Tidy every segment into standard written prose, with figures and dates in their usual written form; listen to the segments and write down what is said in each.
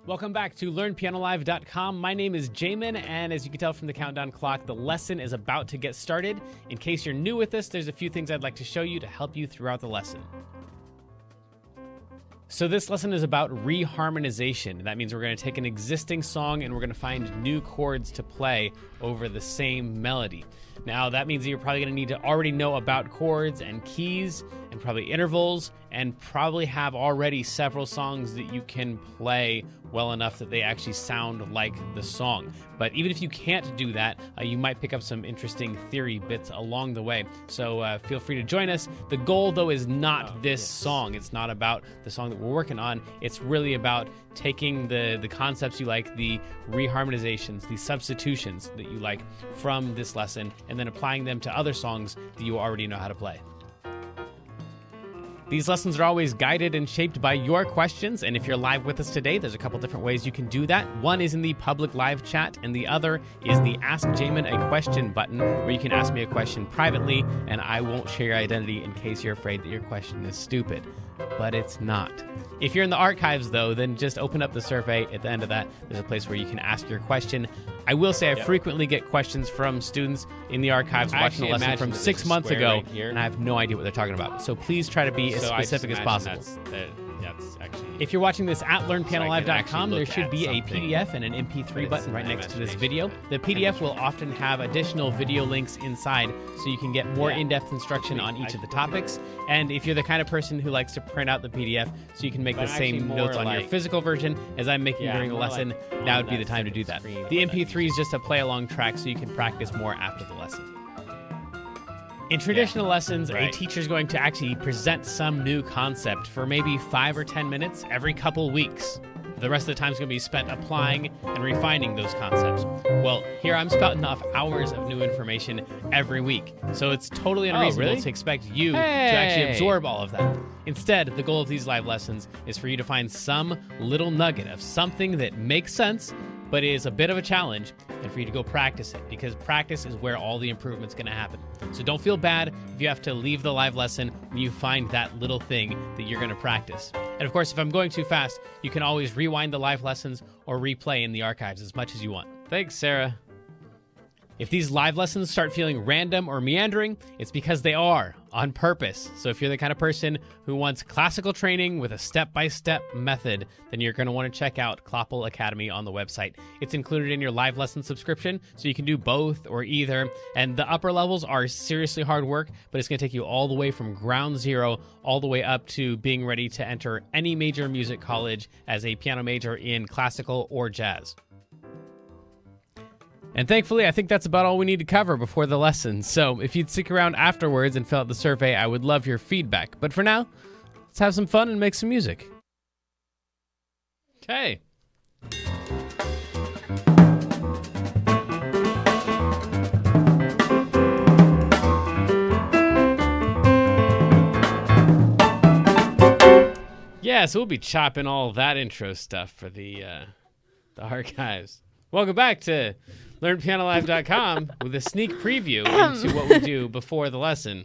Welcome back to LearnPianoLive.com. My name is Jamin, and as you can tell from the countdown clock, the lesson is about to get started. In case you're new with this, there's a few things I'd like to show you to help you throughout the lesson. So this lesson is about reharmonization. That means we're going to take an existing song and we're going to find new chords to play over the same melody. Now, that means that you're probably going to need to already know about chords and keys and probably intervals and probably have already several songs that you can play well enough that they actually sound like the song. But even if you can't do that, you might pick up some interesting theory bits along the way. So feel free to join us. The goal, though, is not this song. It's not about the song that we're working on. It's really about taking the concepts you like, the reharmonizations, the substitutions that you like from this lesson, and then applying them to other songs that you already know how to play. These lessons are always guided and shaped by your questions, and if you're live with us today, there's a couple different ways you can do that. One is in the public live chat, and the other is the Ask Jamin a Question button, where you can ask me a question privately, and I won't share your identity in case you're afraid that your question is stupid. But it's not. If you're in the archives, though, then just open up the survey. At the end of that, there's a place where you can ask your question. I will say I frequently get questions from students in the archives watching the lesson from 6 months ago, and I have no idea what they're talking about. So please try to be as specific as possible. That's actually, if you're watching this at LearnPianoLive.com, there should be a PDF and an MP3 button right next to this video. The PDF will often have additional video links inside, so you can get more in-depth instruction on each of the topics. And if you're the kind of person who likes to print out the PDF so you can make the same notes on your physical version as I'm making during the lesson, now would be the time to do that. The MP3 is just a play-along track so you can practice more after the lesson. In traditional lessons, a teacher's going to actually present some new concept for maybe 5 or 10 minutes every couple weeks. The rest of the time is going to be spent applying and refining those concepts. Well, here I'm spouting off hours of new information every week, so it's totally unreasonable to expect you to actually absorb all of that. Instead, the goal of these live lessons is for you to find some little nugget of something that makes sense but is a bit of a challenge, and for you to go practice it, because practice is where all the improvement's going to happen. So don't feel bad if you have to leave the live lesson when you find that little thing that you're going to practice. And of course, if I'm going too fast, you can always rewind the live lessons or replay in the archives as much as you want. Thanks, Sarah. If these live lessons start feeling random or meandering, it's because they are, on purpose. So if you're the kind of person who wants classical training with a step-by-step method, then you're going to want to check out Kloppel Academy on the website. It's included in your live lesson subscription, so you can do both or either. And the upper levels are seriously hard work, but it's going to take you all the way from ground zero all the way up to being ready to enter any major music college as a piano major in classical or jazz. And thankfully, I think that's about all we need to cover before the lesson. So if you'd stick around afterwards and fill out the survey, I would love your feedback. But for now, let's have some fun and make some music. Okay. Yeah, so we'll be chopping all that intro stuff for the archives. Welcome back to LearnPianoLive.com with a sneak preview into what we do before the lesson,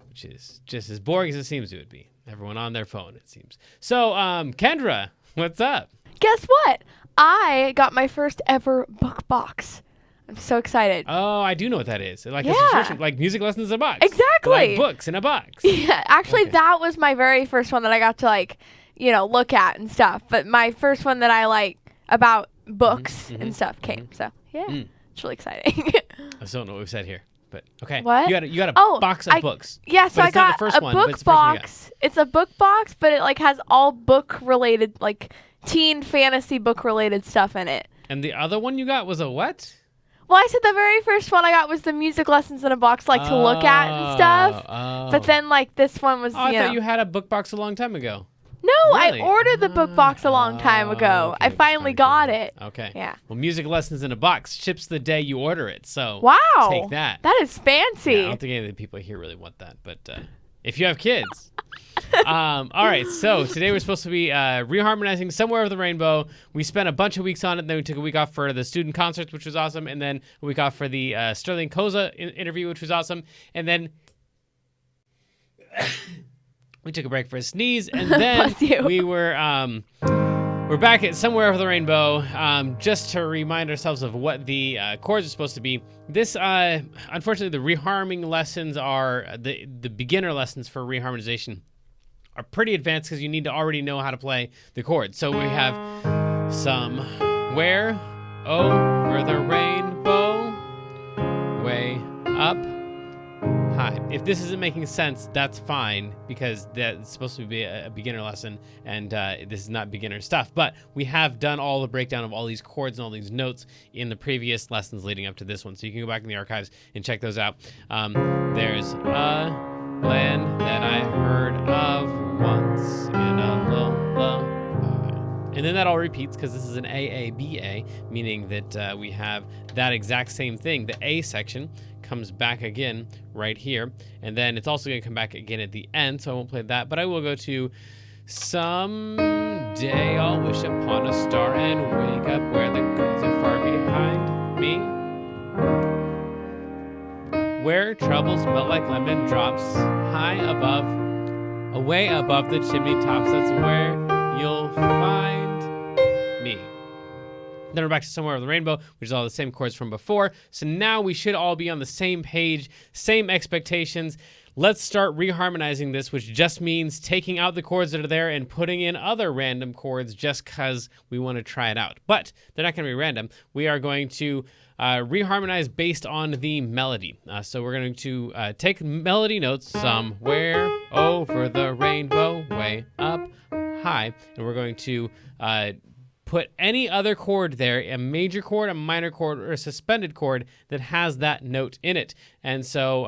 which is just as boring as it seems it would be. Everyone on their phone, it seems. So, Kendra, what's up? Guess what? I got my first ever book box. I'm so excited. Oh, I do know what that is. Like a subscription, like music lessons in a box. Exactly. Like books in a box. Yeah, actually, that was my very first one that I got to, look at and stuff. But my first one that I about books and stuff came. So, yeah. It's really exciting. I still don't know what we've said here, but okay. What? You got a box of books. Yeah, so I got a book box. It's a book box, but it has all book related, teen fantasy book related stuff in it. And the other one you got was a what? Well, I said the very first one I got was the music lessons in a box, to look at and stuff. Oh. But then, this one was, I thought you had a book box a long time ago. No, really? I ordered the book box a long time ago. Okay. I finally got it. Okay. Yeah. Well, music lessons in a box ships the day you order it, so wow, take that. That is fancy. Yeah, I don't think any of the people here really want that, but if you have kids. All right, so today we're supposed to be reharmonizing Somewhere Over the Rainbow. We spent a bunch of weeks on it, and then we took a week off for the student concerts, which was awesome, and then a week off for the Sterling Koza interview, which was awesome, and then we took a break for a sneeze, and then we were We're back at Somewhere Over the Rainbow. Just to remind ourselves of what the chords are supposed to be. This, unfortunately, the reharming lessons are the beginner lessons for reharmonization are pretty advanced because you need to already know how to play the chords. So we have somewhere over the rainbow, way up high. If this isn't making sense, that's fine because that's supposed to be a beginner lesson and this is not beginner stuff. But we have done all the breakdown of all these chords and all these notes in the previous lessons leading up to this one. So you can go back in the archives and check those out. There's a land that I heard of once in a lullaby. And then that all repeats because this is an AABA, meaning that we have that exact same thing. The A section comes back again right here, and then it's also going to come back again at the end, so I won't play that, but I will go to someday I'll wish upon a star and wake up where the gods are far behind me, where troubles melt like lemon drops high above, away above the chimney tops. That's where you'll find me. Then we're back to Somewhere Over the Rainbow, which is all the same chords from before. So now we should all be on the same page, same expectations. Let's start reharmonizing this, which just means taking out the chords that are there and putting in other random chords just because we want to try it out. But they're not going to be random. We are going to reharmonize based on the melody. So we're going to take melody notes, somewhere over the rainbow, way up high, and we're going to put any other chord there, a major chord, a minor chord, or a suspended chord that has that note in it. And so,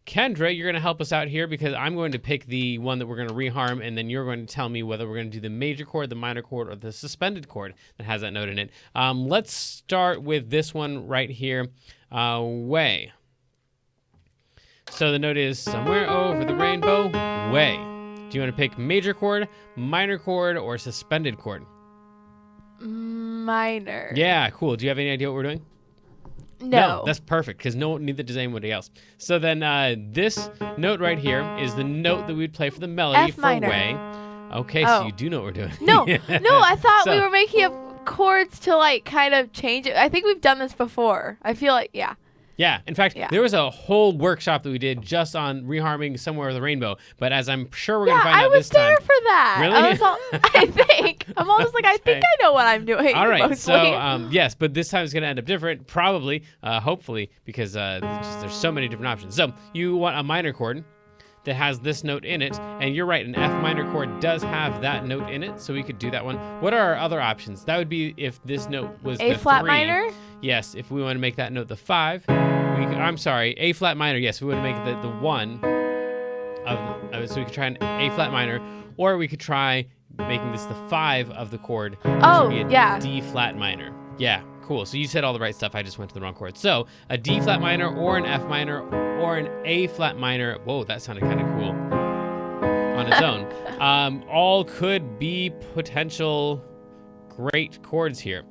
Kendra, you're going to help us out here because I'm going to pick the one that we're going to reharm, and then you're going to tell me whether we're going to do the major chord, the minor chord, or the suspended chord that has that note in it. Let's start with this one right here, way. So the note is somewhere over the rainbow, way. Do you want to pick major chord, minor chord, or suspended chord? Minor. Yeah, cool. Do you have any idea what we're doing? No. That's perfect because neither does anybody else. So then this note right here is the note that we'd play for the melody F minor. for way. Okay, so you do know what we're doing. No, I thought we were making up chords to like kind of change it. I think we've done this before. I feel like, yeah. Yeah, in fact, there was a whole workshop that we did just on reharming Somewhere Over the Rainbow. But as I'm sure we're going to find out this time. I was there for that. Really? I think. I'm always like, I think I know what I'm doing. All right, mostly. so yes, but this time it's going to end up different, probably, hopefully, because there's so many different options. So you want a minor chord that has this note in it, and you're right, an F minor chord does have that note in it, so we could do that one. What are our other options? That would be if this note was A the flat 3. minor? Yes, if we want to make that note the 5. I'm sorry, A flat minor, yes, we want to make it the 1. So we could try an A flat minor, or we could try making this the 5 of the chord, which would be a D flat minor. Yeah, cool. So you said all the right stuff. I just went to the wrong chord. So a D flat minor or an F minor or an A flat minor. Whoa, that sounded kind of cool on its own. All could be potential great chords here.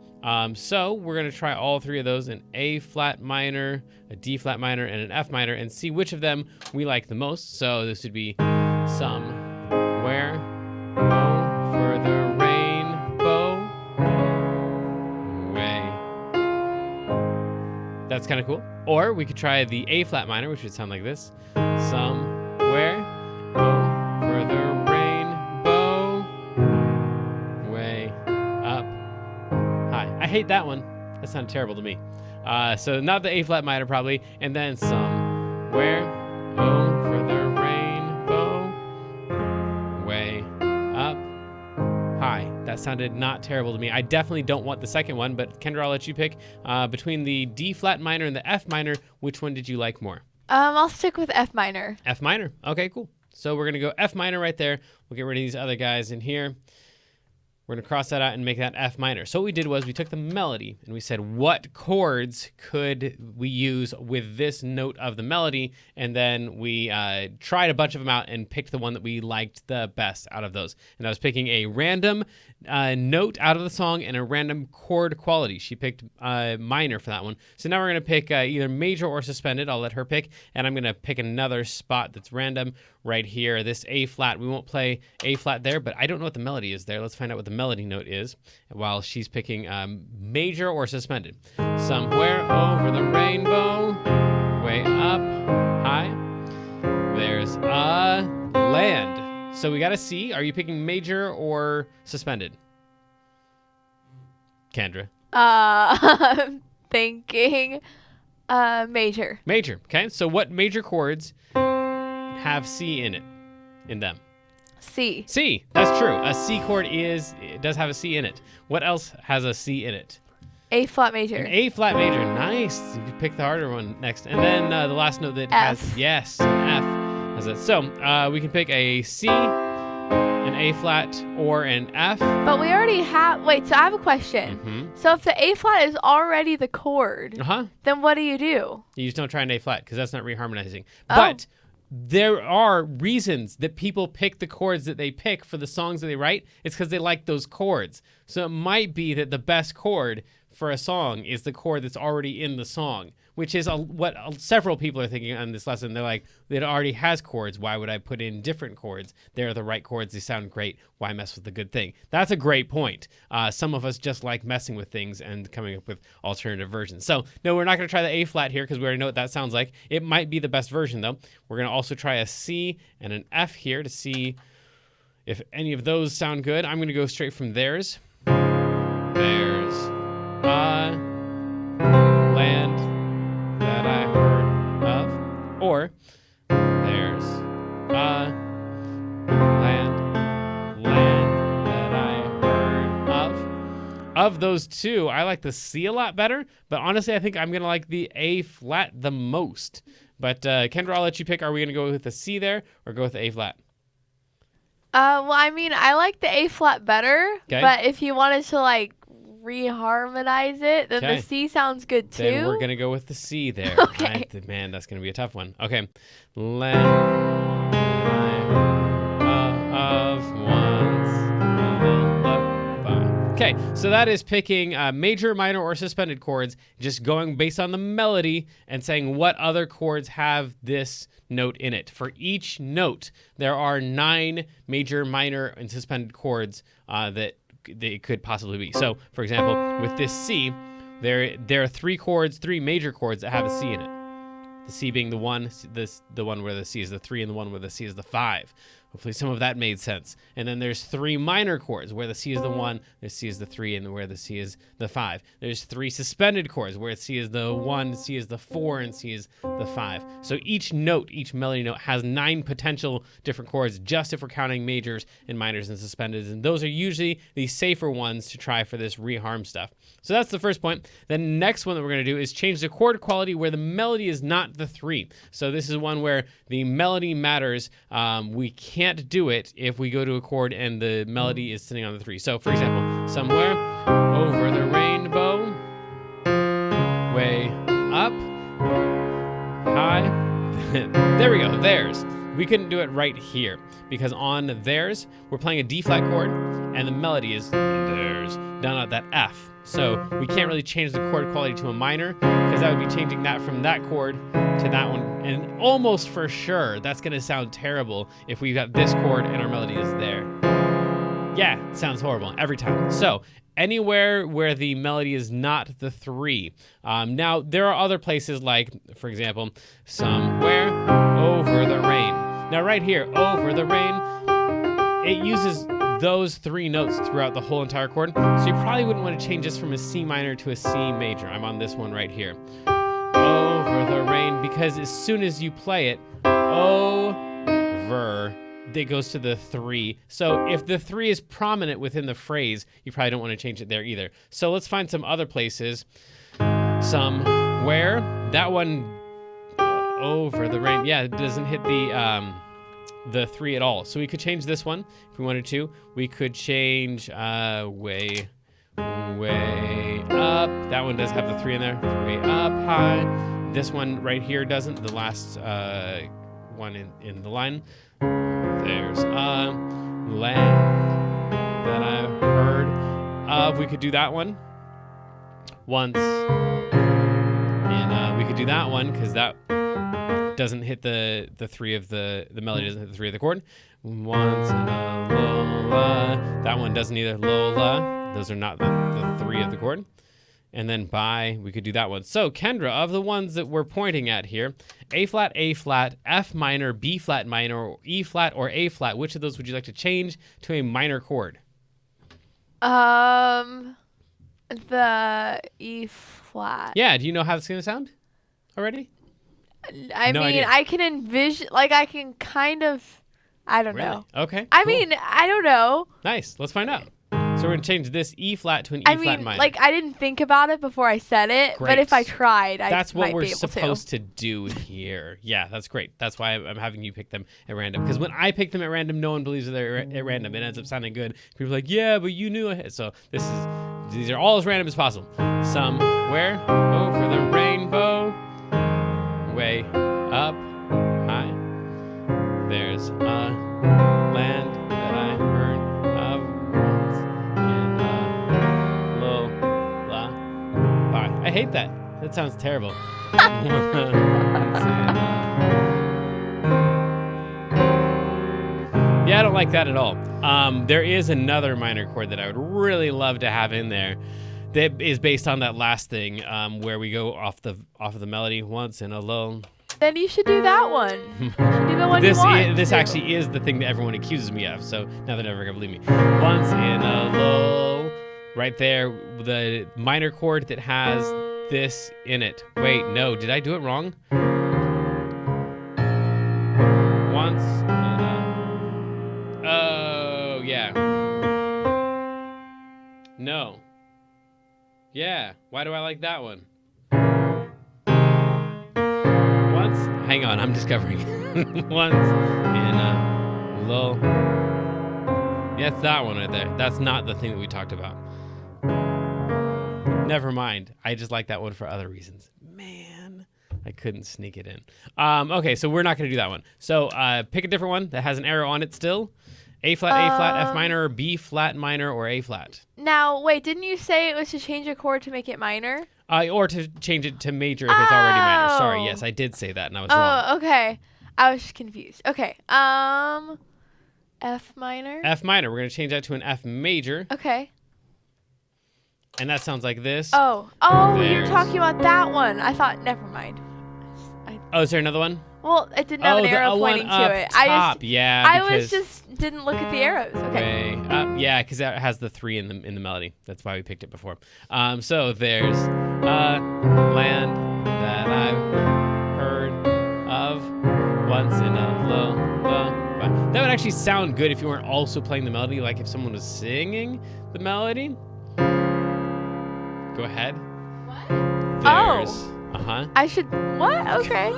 So we're going to try all 3 of those, an A flat minor, a D flat minor, and an F minor, and see which of them we like the most. So this would be somewhere over the rainbow way. That's kind of cool. Or we could try the A flat minor, which would sound like this. Somewhere over the rainbow way up high. I hate that one. That sounded terrible to me. So not the A flat minor probably. And then somewhere over the rainbow way up high. That sounded not terrible to me. I definitely don't want the second one, but Kendra, I'll let you pick. Between the D flat minor and the F minor, which one did you like more? I'll stick with F minor. F minor. Okay, cool. So we're going to go F minor right there. We'll get rid of these other guys in here. We're going to cross that out and make that F minor. So what we did was we took the melody and we said, what chords could we use with this note of the melody? And then we tried a bunch of them out and picked the one that we liked the best out of those. And I was picking a random note out of the song and a random chord quality. She picked minor for that one. So now we're going to pick either major or suspended. I'll let her pick. And I'm going to pick another spot that's random right here. This A flat, we won't play A flat there, but I don't know what the melody is there. Let's find out what the melody note is while she's picking major or suspended. Somewhere over the rainbow, way up high, there's a land. So we got a C. Are you picking major or suspended? Kendra? I'm thinking major. Major, okay. So what major chords have C in them? C. C, that's true. A C chord does have a C in it. What else has a C in it? A flat major. An A flat major, nice. You can pick the harder one next. And then the last note that F. has, yes, an F has it. So we can pick a C, an A flat, or an F. But we already have, wait, so I have a question. So if the A flat is already the chord, then what do? You just don't try an A flat because that's not reharmonizing. Oh. But there are reasons that people pick the chords that they pick for the songs that they write. It's because they like those chords. So it might be that the best chord for a song is the chord that's already in the song, which is what several people are thinking on this lesson. They're like, it already has chords. Why would I put in different chords? They're the right chords. They sound great. Why mess with the good thing? That's a great point. Some of us just like messing with things and coming up with alternative versions. So no, we're not going to try the A flat here because we already know what that sounds like. It might be the best version though. We're going to also try a C and an F here to see if any of those sound good. I'm going to go straight from theirs. There's land that I heard of, or there's land that I heard of. Of those two, I like the C a lot better, but honestly, I think I'm going to like the A flat the most. But Kendra, I'll let you pick. Are we going to go with the C there or go with the A flat? Well, I mean, I like the A flat better, but if you wanted to like reharmonize it, then the C sounds good too. Then we're going to go with the C there. Okay. Man, that's going to be a tough one. Okay. Land of once. Okay, so that is picking major, minor, or suspended chords, just going based on the melody and saying what other chords have this note in it. For each note, there are 9 major, minor, and suspended chords that they could possibly be. So, for example, with this C, there are 3 major chords that have a C in it. The C being the one where the C is the 3, and the one where the C is the 5. Hopefully some of that made sense. And then there's 3 minor chords where the C is the 1, the C is the 3, and where the C is the 5. There's 3 suspended chords where C is the 1, C is the 4, and C is the 5. So each note, each melody note has 9 potential different chords, just if we're counting majors and minors and suspendeds. And those are usually the safer ones to try for this reharm stuff. So that's the first point. The next one that we're going to do is change the chord quality where the melody is not the 3. So this is one where the melody matters. We can't do it if we go to a chord and the melody is sitting on the 3. So for example, somewhere over the rainbow, way up high. There we go, theirs. We couldn't do it right here because on theirs, we're playing a D flat chord and the melody is theirs down at that F. So we can't really change the chord quality to a minor because that would be changing that from that chord to that one. And almost for sure, that's going to sound terrible if we've got this chord and our melody is there. Yeah, it sounds horrible every time. So anywhere where the melody is not the 3. Now, there are other places like, for example, somewhere over the rain. Now right here, over the rain, it uses those 3 notes throughout the whole entire chord. So you probably wouldn't want to change this from a C minor to a C major. I'm on this one right here. Over the rain, because as soon as you play it, over, it goes to the 3. So if the 3 is prominent within the phrase, you probably don't want to change it there either. So let's find some other places. Somewhere, that one, over the rain, yeah, it doesn't hit the 3 at all. So we could change this one if we wanted to. We could change way up. That one does have the 3 in there. Way up high. This one right here doesn't. The last one in the line. There's land that I've heard of. We could do that one once. And we could do that one because that doesn't hit the three of the melody doesn't hit the three of the chord. Once in a Lola. That one doesn't either. Lola. Those are not the three of the chord. And then by, we could do that one. So Kendra, of the ones that we're pointing at here, A flat, F minor, B flat minor, E flat, or A flat, which of those would you like to change to a minor chord? The E flat. Yeah, do you know how it's going to sound already? I No mean, idea. I can envision, like, I can kind of, I don't know. Okay. I cool. mean, I don't know. Nice. Let's find out. So we're going to change this E flat to an E I flat mean, minor. like, I didn't think about it before I said it, Great. but if I tried, I That's what might we're be able supposed to do here. Yeah, that's great. That's why I'm having you pick them at random. Because when I pick them at random, no one believes that they're at random. It ends up sounding good. People are like, yeah, but you knew it. So these are all as random as possible. Somewhere over the rainbow, way up high, there's a land that I heard of once in a lullaby. I hate that. That sounds terrible. Yeah, I don't like that at all. There is another minor chord that I would really love to have in there that is based on that last thing, where we go off of the melody once in a low. Then you should do that one. You should do the one you want. This actually is the thing that everyone accuses me of, so now they're never going to believe me. Once in a low, right there, the minor chord that has this in it. Wait, no, did I do it wrong? Once in a... Oh, yeah. No. Yeah, why do I like that one? Hang on, I'm discovering. Once in a low. Yeah, it's that one right there. That's not the thing that we talked about. Never mind. I just like that one for other reasons. Man, I couldn't sneak it in. Okay, so we're not going to do that one. So pick a different one that has an arrow on it still. A flat, F minor, B flat minor, or A flat. Now, wait, didn't you say it was to change a chord to make it minor? Or to change it to major if it's already minor. Sorry, yes, I did say that, and I was wrong. Oh, okay. I was confused. Okay. F minor. F minor. We're going to change that to an F major. Okay. And that sounds like this. Oh, you're talking about that one. I thought, never mind. Oh, is there another one? Well, it didn't have an arrow pointing to it. I just didn't look at the arrows. Okay. Way up. Yeah, because that has the 3 in the melody. That's why we picked it before. So there's a land that I've heard of once in a lullaby. That would actually sound good if you weren't also playing the melody, like if someone was singing the melody. Go ahead. What? There's, I should. What? Okay.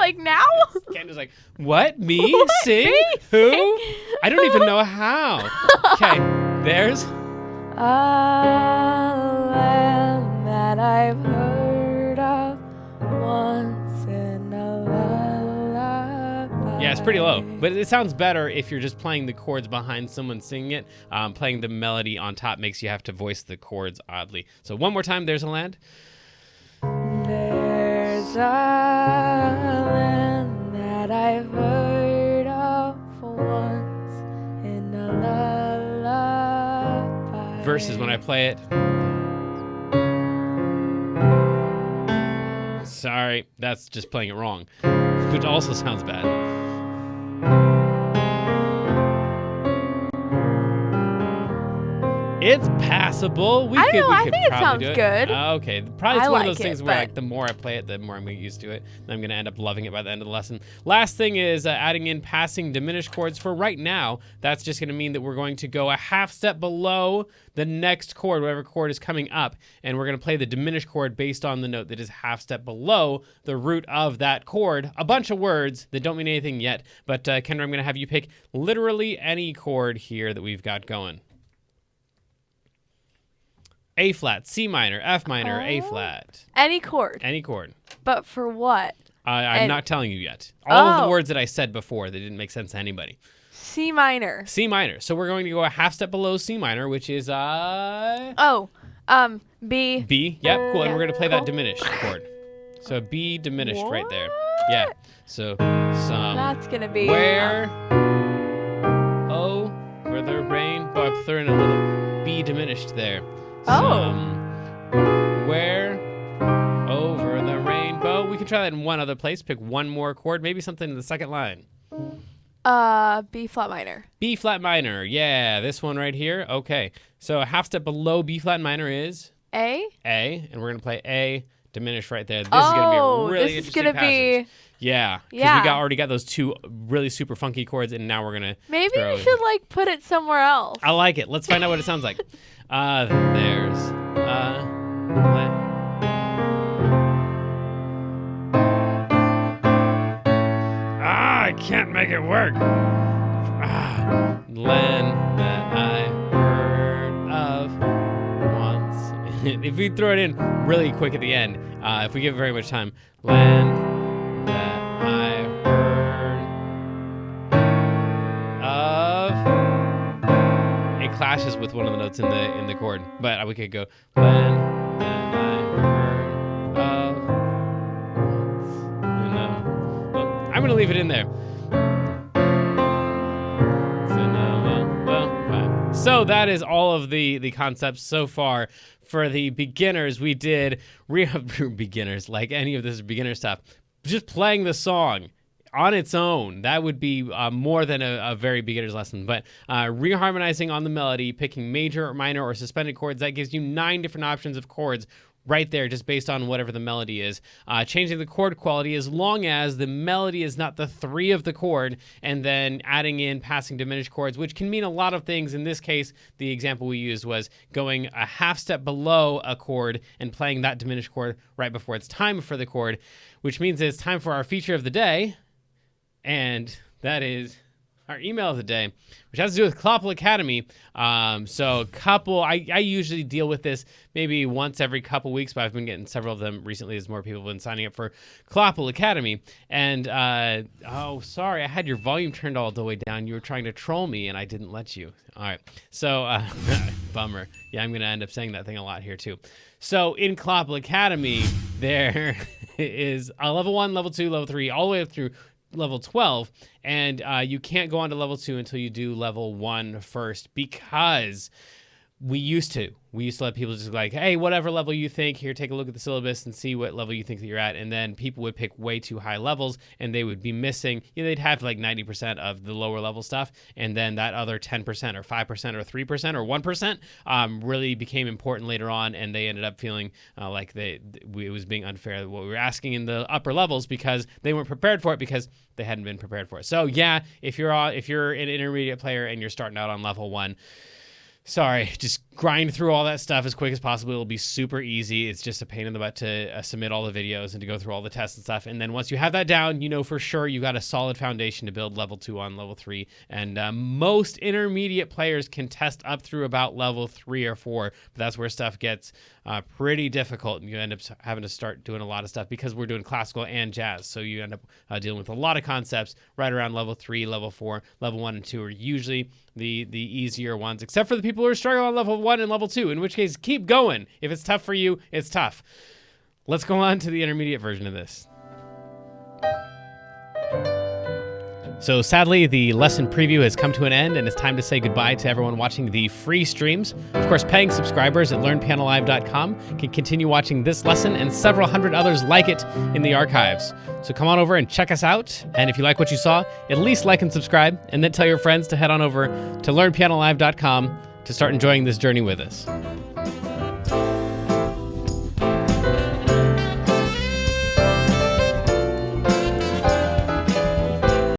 like now? Candace's like, what? Me? What? Sing? Me? Who? Sing? I don't even know how. Okay, there's... A land that I've heard of once in a lullaby. Yeah, it's pretty low, but it sounds better if you're just playing the chords behind someone singing it. Playing the melody on top makes you have to voice the chords oddly. So one more time, there's a land. There's a land that I've heard of once in a lullaby. Versus when I play it. Sorry, that's just playing it wrong, which also sounds bad. It's passable. We could I think it sounds do it. good. Okay, probably it's I one of like those things it, where but- like the more I play it, the more I'm getting used to it, and I'm going to end up loving it by the end of the lesson. Last thing is adding in passing diminished chords. For right now, that's just going to mean that we're going to go a half step below the next chord, whatever chord is coming up, and we're going to play the diminished chord based on the note that is half step below the root of that chord. A bunch of words that don't mean anything yet, but Kendra, I'm going to have you pick literally any chord here that we've got going. A flat, C minor, F minor, A flat. Any chord. Any chord. But for what? I'm not telling you yet. All of the words that I said before, they didn't make sense to anybody. C minor. C minor. So we're going to go a half step below C minor, which is B. B. Yep, cool. And we're going to play that diminished chord. So a B diminished right there. Yeah. So some. That's gonna be. Where? Oh, for the rainbow. I threw in a little B diminished there. Where? Over the rainbow. We can try that in one other place. Pick one more chord. Maybe something in the second line. B flat minor. B flat minor. Yeah, this one right here. Okay. So a half step below B flat minor is A. A, and we're gonna play A diminished right there. This is gonna be a really interesting passage. Yeah, because we already got those two really super funky chords, and now we're gonna. Maybe you should like put it somewhere else. I like it. Let's find out what it sounds like. There's I can't make it work. Land that I heard of once. If we throw it in really quick at the end, if we give it very much time, land that I heard of. It clashes with one of the notes in the chord, but we could go land that I heard of once. You know, well, I'm gonna leave it in there. So that is all of the concepts so far. For the beginners, we did beginners, like any of this beginner stuff, just playing the song on its own. That would be more than a very beginner's lesson. But reharmonizing on the melody, picking major or minor or suspended chords, that gives you 9 different options of chords right there, just based on whatever the melody is. Changing the chord quality as long as the melody is not the 3 of the chord, and then adding in passing diminished chords, which can mean a lot of things. In this case, the example we used was going a half step below a chord and playing that diminished chord right before it's time for the chord, which means it's time for our feature of the day, and that is our email of the day, which has to do with Clopple Academy. I usually deal with this maybe once every couple weeks, but I've been getting several of them recently as more people have been signing up for Clopple Academy. And, sorry, I had your volume turned all the way down. You were trying to troll me, and I didn't let you. All right. So, bummer. Yeah, I'm going to end up saying that thing a lot here, too. So, in Clopple Academy, there is a level 1, level 2, level 3, all the way up through level 12, and you can't go on to level 2 until you do level 1 first, because we used to let people just like, hey, whatever level you think, here, take a look at the syllabus and see what level you think that you're at, and then people would pick way too high levels, and they would be missing, they'd have like 90% of the lower level stuff, and then that other 10% or 5% or 3% or 1% really became important later on, and they ended up feeling like it was being unfair what we were asking in the upper levels, because they weren't prepared for it, because they hadn't been prepared for it. So yeah, if you're an intermediate player and you're starting out on level 1, sorry, just grind through all that stuff as quick as possible. It'll be super easy. It's just a pain in the butt to submit all the videos and to go through all the tests and stuff. And then once you have that down, you know for sure you got a solid foundation to build level 2 on level 3. And most intermediate players can test up through about level 3 or 4. But that's where stuff gets pretty difficult. And you end up having to start doing a lot of stuff because we're doing classical and jazz. So you end up dealing with a lot of concepts right around level 3, level 4, level 1 and 2 are usually the easier ones, except for the people who are struggling on level 1 and level 2, in which case keep going. If it's tough for you, it's tough. Let's go on to the intermediate version of this. So sadly, the lesson preview has come to an end, and it's time to say goodbye to everyone watching the free streams. Of course, paying subscribers at learnpianolive.com can continue watching this lesson and several hundred others like it in the archives. So come on over and check us out. And if you like what you saw, at least like and subscribe, and then tell your friends to head on over to learnpianolive.com to start enjoying this journey with us.